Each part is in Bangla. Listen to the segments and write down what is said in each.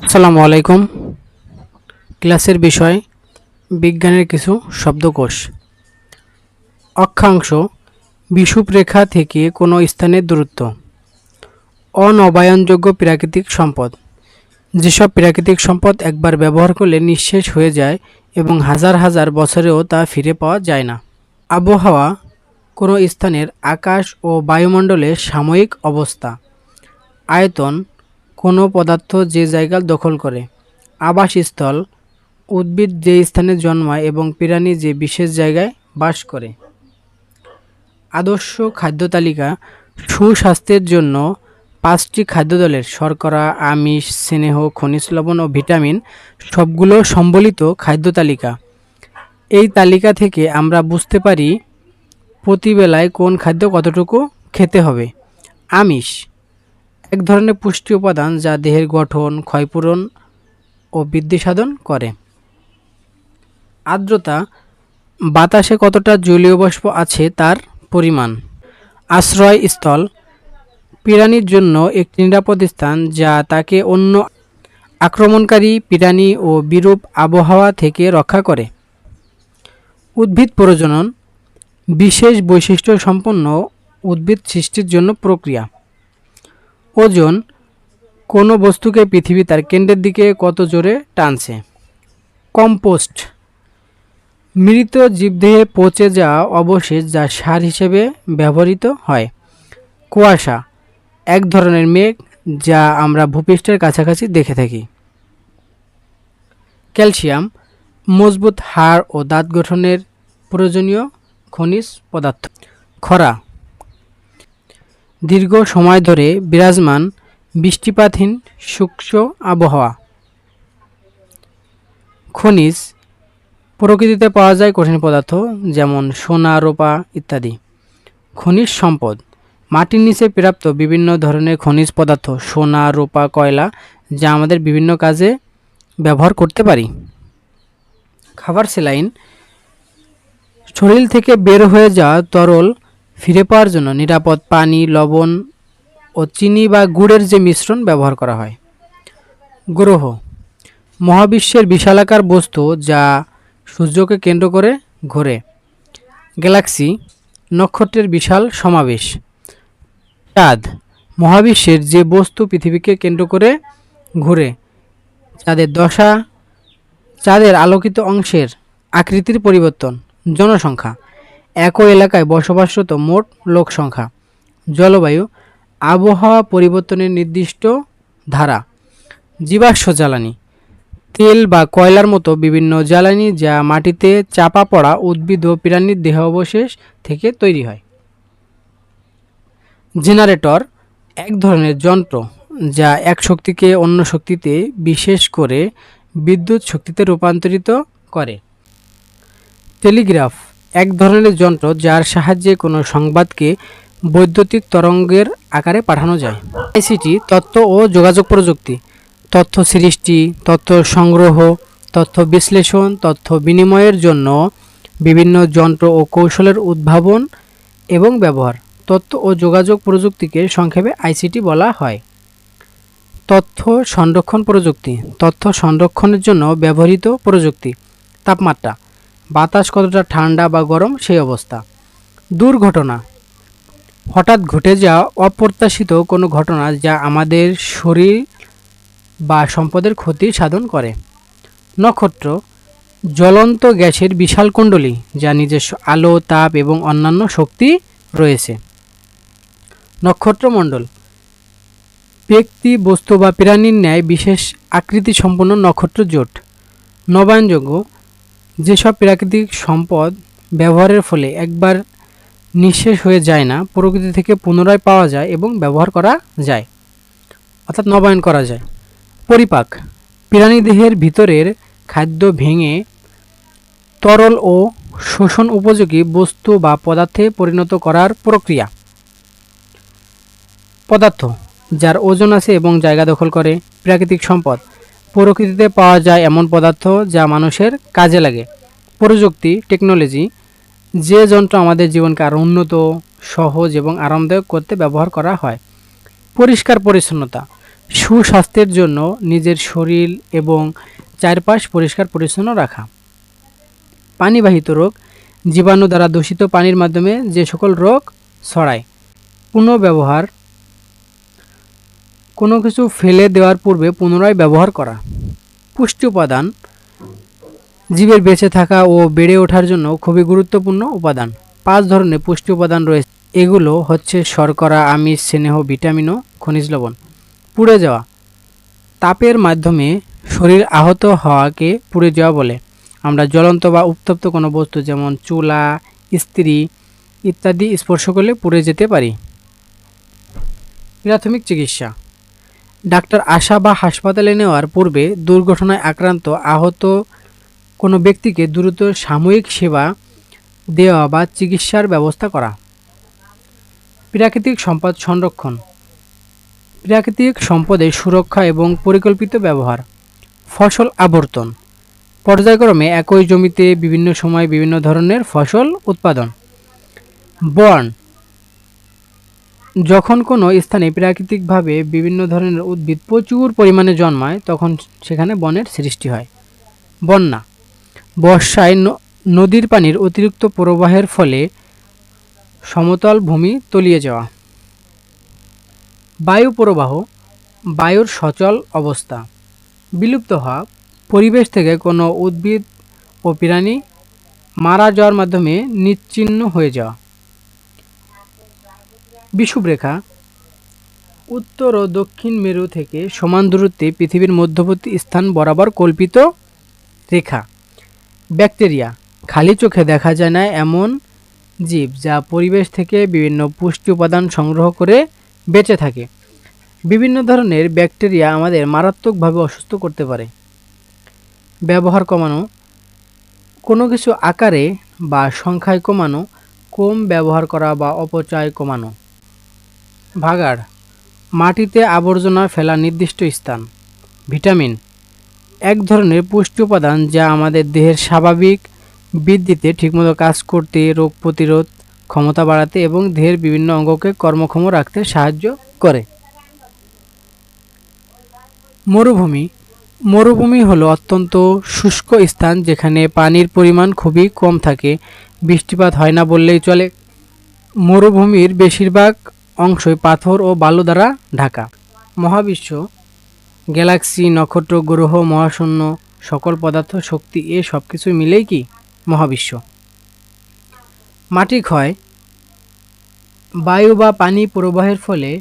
আসসালামু আলাইকুম। ক্লাসের বিষয় বিজ্ঞানের কিছু শব্দকোষ। অক্ষাংশ বিষুবরেখা থেকে কোনো স্থানের দূরত্ব। অনবায়নযোগ্য প্রাকৃতিক সম্পদ, যেসব প্রাকৃতিক সম্পদ একবার ব্যবহার করলে নিঃশেষ হয়ে যায় এবং হাজার হাজার বছরেও তা ফিরে পাওয়া যায় না। আবহাওয়া কোনো স্থানের আকাশ ও বায়ুমণ্ডলের সাময়িক অবস্থা। আয়তন কোনো পদার্থ যে জায়গা দখল করে। আবাসস্থল উদ্ভিদ যে স্থানে জন্মায় এবং প্রাণী যে বিশেষ জায়গায় বাস করে। আদর্শ খাদ্য তালিকা সুস্বাস্থ্যের জন্য 5টি খাদ্যদলের শর্করা, আমিষ, স্নেহ, খনিজ লবণ ও ভিটামিন সবগুলো সম্বলিত খাদ্য তালিকা। এই তালিকা থেকে আমরা বুঝতে পারি প্রতি বেলায় কোন খাদ্য কতটুকু খেতে হবে। আমিষ এক ধরনের পুষ্টি উপাদান যা দেহের গঠন, ক্ষয়পূরণ ও বৃদ্ধি সাধন করে। আর্দ্রতা বাতাসে কতটা জলীয় বাষ্প আছে তার পরিমাণ। আশ্রয়স্থল প্রাণীর জন্য একটি নিরাপদ স্থান যা তাকে অন্য আক্রমণকারী প্রাণী ও বিরূপ আবহাওয়া থেকে রক্ষা করে। উদ্ভিদ প্রজনন বিশেষ বৈশিষ্ট্য সম্পন্ন উদ্ভিদ সৃষ্টির জন্য প্রক্রিয়া। ওজন কোনো বস্তুকে পৃথিবী তার কেন্দ্রের দিকে কত জোরে টানছে। কম্পোস্ট মৃত জীবদেহে পচে যাওয়া অবশেষ যা সার হিসেবে ব্যবহৃত হয়। কুয়াশা এক ধরনের মেঘ যা আমরা ভূপৃষ্ঠের কাছাকাছি দেখে থাকি। ক্যালসিয়াম মজবুত হাড় ও দাঁত গঠনের প্রয়োজনীয় খনিজ পদার্থ। খরা দীর্ঘ সময় ধরে বিরাজমান বৃষ্টিপাতহীন শুষ্ক আবহাওয়া। খনিজ প্রকৃতিতে পাওয়া যায় কঠিন পদার্থ যেমন সোনা, রূপা ইত্যাদি। খনিজ সম্পদ মাটির নিচে প্রাপ্ত বিভিন্ন ধরনের খনিজ পদার্থ, সোনা, রূপা, কয়লা যা আমাদের বিভিন্ন কাজে ব্যবহার করতে পারি। খাবার স্যালাইন শরীর থেকে বের হয়ে যাওয়া তরল ফিরে পাওয়ার জন্য নিরাপদ পানি, লবণ ও চিনি বা গুড়ের যে মিশ্রণ ব্যবহার করা হয়। গ্রহ মহাবিশ্বের বিশালাকার বস্তু যা সূর্যকে কেন্দ্র করে ঘোরে। গ্যালাক্সি নক্ষত্রের বিশাল সমাবেশ। চাঁদ মহাবিশ্বের যে বস্তু পৃথিবীকে কেন্দ্র করে ঘুরে। চাঁদের দশা চাঁদের আলোকিত অংশের আকৃতির পরিবর্তন। জনসংখ্যা একই এলাকায় বসবাসরত মোট লোক সংখ্যা। জলবায়ু আবহাওয়া পরিবর্তনের নির্দিষ্ট ধারা। জীবাশ্ম জ্বালানি তেল বা কয়লার মতো বিভিন্ন জ্বালানি যা মাটিতে চাপা পড়া উদ্ভিদ ও প্রাণীর দেহাবশেষ থেকে তৈরি হয়। জেনারেটর এক ধরনের যন্ত্র যা এক শক্তিকে অন্য শক্তিতে, বিশেষ করে বিদ্যুৎ শক্তিতে রূপান্তরিত করে। টেলিগ্রাফ এক ধরনের যন্ত্র যার সাহায্যে কোনো সংবাদকে বৈদ্যুতিক তরঙ্গের আকারে পাঠানো যায়। আইসিটি তথ্য ও যোগাযোগ প্রযুক্তি তথ্য সৃষ্টি, তথ্য সংগ্রহ, তথ্য বিশ্লেষণ, তথ্য বিনিময়ের জন্য বিভিন্ন যন্ত্র ও কৌশলের উদ্ভাবন এবং ব্যবহার। তথ্য ও যোগাযোগ প্রযুক্তিকে সংক্ষেপে আইসিটি বলা হয়। তথ্য সংরক্ষণ প্রযুক্তি তথ্য সংরক্ষণের জন্য ব্যবহৃত প্রযুক্তি। তাপমাত্রা বাতাস কতটা ঠান্ডা বা গরম সেই অবস্থা। দুর্ঘটনা হঠাৎ ঘটে যাওয়া অপ্রত্যাশিত কোনো ঘটনা যা আমাদের শরীর বা সম্পদের ক্ষতি সাধন করে। নক্ষত্র জ্বলন্ত গ্যাসের বিশাল কুণ্ডলী যা নিজস্ব আলো, তাপ এবং অন্যান্য শক্তি রয়েছে। নক্ষত্রমণ্ডল ব্যক্তি, বস্তু বা প্রাণীর ন্যায় বিশেষ আকৃতি সম্পন্ন নক্ষত্র জোট। নবায়নযোগ্য যেসব প্রাকৃতিক সম্পদ ব্যবহারের ফলে একবার নিঃশেষ হয়ে যায় না, প্রকৃতি থেকে পুনরায় পাওয়া যায় এবং ব্যবহার করা যায়, অর্থাৎ নবায়ন করা যায়। পরিপাক প্রাণীদেহের ভিতরের খাদ্য ভেঙে তরল ও শোষণ উপযোগী বস্তু বা পদার্থে পরিণত করার প্রক্রিয়া। পদার্থ যার ওজন আছে এবং জায়গা দখল করে। প্রাকৃতিক সম্পদ প্রকৃতিতে পাওয়া যায় এমন পদার্থ যা মানুষের কাজে লাগে। প্রযুক্তি টেকনোলজি যে যন্ত্র আমাদের জীবনকে আরও উন্নত, সহজ এবং আরামদায়ক করতে ব্যবহার করা হয়। পরিষ্কার পরিচ্ছন্নতা সুস্বাস্থ্যের জন্য নিজের শরীর এবং চারপাশ পরিষ্কার পরিচ্ছন্ন রাখা। পানিবাহিত রোগ, জীবাণু দ্বারা দূষিত পানির মাধ্যমে যে সকল রোগ ছড়ায়। পুনর্ব্যবহার, কোনো কিছু ফেলে দেওয়ার পূর্বে পুনরায় ব্যবহার করা। পুষ্টি উপাদান, জীবের বেঁচে থাকা ও বেড়ে ওঠার জন্য খুবই গুরুত্বপূর্ণ উপাদান। 5 ধরনের পুষ্টি উপাদান রয়েছে, এগুলো হচ্ছে শর্করা, আমিষ, স্নেহ, ভিটামিন ও খনিজ লবণ। পুড়ে যাওয়া, তাপের মাধ্যমে শরীর আহত হওয়াকে পুড়ে যাওয়া বলে। আমরা জ্বলন্ত বা উত্তপ্ত কোনো বস্তু যেমন চুলা, ইস্ত্রি ইত্যাদি স্পর্শ করলে পুড়ে যেতে পারি। প্রাথমিক চিকিৎসা, ডাক্তার আসা বা হাসপাতালে নেওয়ার পূর্বে দুর্ঘটনায় আক্রান্ত আহত কোনো ব্যক্তিকে দ্রুত সাময়িক সেবা দেওয়া বা চিকিৎসার ব্যবস্থা করা। প্রাকৃতিক সম্পদ সংরক্ষণ, প্রাকৃতিক সম্পদের সুরক্ষা এবং পরিকল্পিত ব্যবহার। ফসল আবর্তন, পর্যায়ক্রমে একই জমিতে বিভিন্ন সময় বিভিন্ন ধরনের ফসল উৎপাদন। বন, যখন কোনো স্থানে প্রাকৃতিকভাবে বিভিন্ন ধরনের উদ্ভিদ প্রচুর পরিমাণে জন্মায় তখন সেখানে বনের সৃষ্টি হয়। বন্যা, বর্ষায় নদীর পানির অতিরিক্ত প্রবাহের ফলে সমতল ভূমি তলিয়ে যাওয়া। বায়ু প্রবাহ, বায়ুর সচল অবস্থা। বিলুপ্ত হওয়া, পরিবেশ থেকে কোনো উদ্ভিদ ও প্রাণী মারা যাওয়ার মাধ্যমে নিশ্চিহ্ন হয়ে যাওয়া। বিষুবরেখা, উত্তর ও দক্ষিণ মেরু থেকে সমান দূরত্বে পৃথিবীর মধ্যবর্তী স্থান বরাবর কল্পিত রেখা। ব্যাকটেরিয়া, খালি চোখে দেখা যায় না এমন জীব যা পরিবেশ থেকে বিভিন্ন পুষ্টি উপাদান সংগ্রহ করে বেঁচে থাকে। বিভিন্ন ধরনের ব্যাকটেরিয়া আমাদের মারাত্মকভাবে অসুস্থ করতে পারে। ব্যবহার কমানো, কোনো কিছু আকারে বা সংখ্যায় কমানো, কম ব্যবহার করা বা অপচয় কমানো। ভাগাড়, মাটিতে আবর্জনা ফেলা নির্দিষ্ট স্থান। ভিটামিন, এক ধরনের পুষ্টি উপাদান যা আমাদের দেহের স্বাভাবিক বৃদ্ধিতে ঠিকমতো কাজ করতে, রোগ প্রতিরোধ ক্ষমতা বাড়াতে এবং দেহের বিভিন্ন অঙ্গকে কর্মক্ষম রাখতে সাহায্য করে। মরুভূমি, মরুভূমি হলো অত্যন্ত শুষ্ক স্থান যেখানে পানির পরিমাণ খুবই কম থাকে, বৃষ্টিপাত হয় না বললেই চলে। মরুভূমির বেশিরভাগ অংশই পাথর ও বালু দ্বারা ঢাকা। মহাবিশ্ব, গ্যালাক্সি, নক্ষত্র, গ্রহ, মহাশূন্য, সকল পদার্থ, শক্তি, এ সব কিছু মিলেই কি মহাবিশ্ব। মাটি ক্ষয়, বায়ু বা পানি প্রবাহের ফলে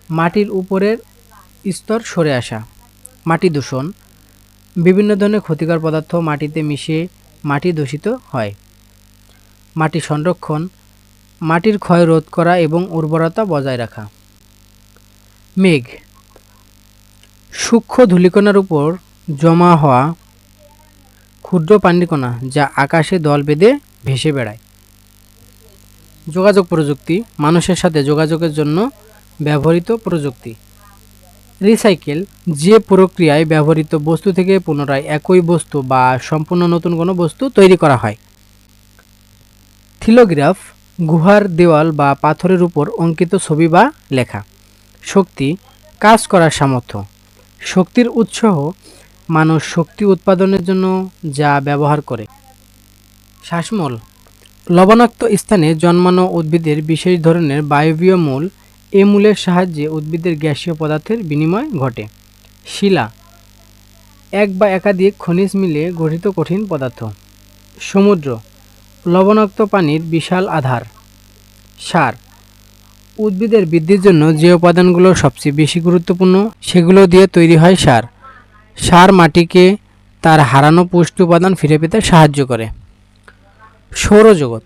মাটির উপরের স্তর সরে আসা। মাটি দূষণ, বিভিন্ন ধরনের ক্ষতিকর পদার্থ মাটিতে মিশে মাটি দূষিত হয়। মাটি সংরক্ষণ, মাটির ক্ষয় রোধ করা এবং উর্বরতা বজায় রাখা। মেঘ, সূক্ষ্ম ধূলিকণার উপর জমা হওয়া ক্ষুদ্র পানির কণা যা আকাশে দল বেঁধে ভেসে বেড়ায়। যোগাযোগ প্রযুক্তি, মানুষের সাথে যোগাযোগের জন্য ব্যবহৃত প্রযুক্তি। রিসাইকেল, যে প্রক্রিয়ায় ব্যবহৃত বস্তু থেকে পুনরায় একই বস্তু বা সম্পূর্ণ নতুন কোনো বস্তু তৈরি করা হয়। থিলোগ্রাফ, গুহার দেওয়াল বা পাথরের উপর অঙ্কিত ছবি বা লেখা। শক্তি, কাজ করার সামর্থ্য। শক্তির উৎস, মানুষ শক্তি উৎপাদনের জন্য যা ব্যবহার করে। শ্বাসমূল, লবণাক্ত স্থানে জন্মানো উদ্ভিদের বিশেষ ধরনের বায়বীয় মূল, এ মূলের সাহায্যে উদ্ভিদের গ্যাসীয় পদার্থের বিনিময় ঘটে। শিলা, এক বা একাধিক খনিজ মিলে গঠিত কঠিন পদার্থ। সমুদ্র, লবণাক্ত পানির বিশাল আধার। সার, উদ্ভিদের বৃদ্ধির জন্য যে উপাদানগুলো সবচেয়ে বেশি গুরুত্বপূর্ণ সেগুলো দিয়ে তৈরি হয় সার। সার মাটিকে তার হারানো পুষ্টি উপাদান ফিরে পেতে সাহায্য করে। সৌরজগৎ,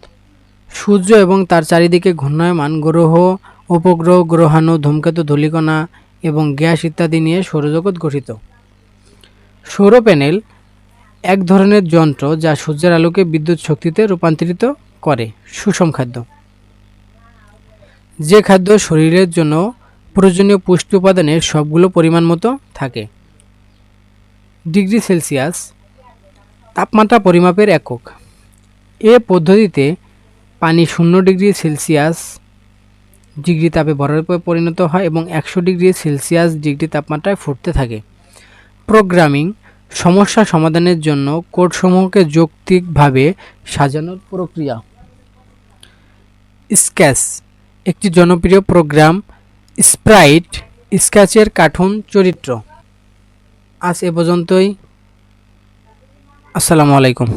সূর্য এবং তার চারিদিকে ঘূর্ণায়মান গ্রহ, উপগ্রহ, গ্রহাণু, ধূমকেতু, ধূলিকণা এবং গ্যাস ইত্যাদি নিয়ে সৌরজগৎ গঠিত। সৌর প্যানেল, এক ধরনের যন্ত্র যা সূর্যের আলোকে বিদ্যুৎ শক্তিতে রূপান্তরিত করে। সুষম খাদ্য, যে খাদ্য শরীরের জন্য প্রয়োজনীয় পুষ্টি উপাদানের সবগুলো পরিমাণ মতো থাকে। ডিগ্রি সেলসিয়াস, তাপমাত্রা পরিমাপের একক। এ পদ্ধতিতে পানি 0 ডিগ্রি সেলসিয়াস ডিগ্রি তাপে বরফে পরিণত হয় এবং 100 ডিগ্রি সেলসিয়াস ডিগ্রি তাপমাত্রায় ফুটতে থাকে। প্রোগ্রামিং সমস্যা সমাধানের জন্য কোডসমূহকে যৌক্তিকভাবে সাজানোর প্রক্রিয়া। স্কেচ একটি জনপ্রিয় প্রোগ্রাম। স্প্রাইট স্কেচের কার্টুন চরিত্র। আজ এ পর্যন্তই। আসসালামু আলাইকুম।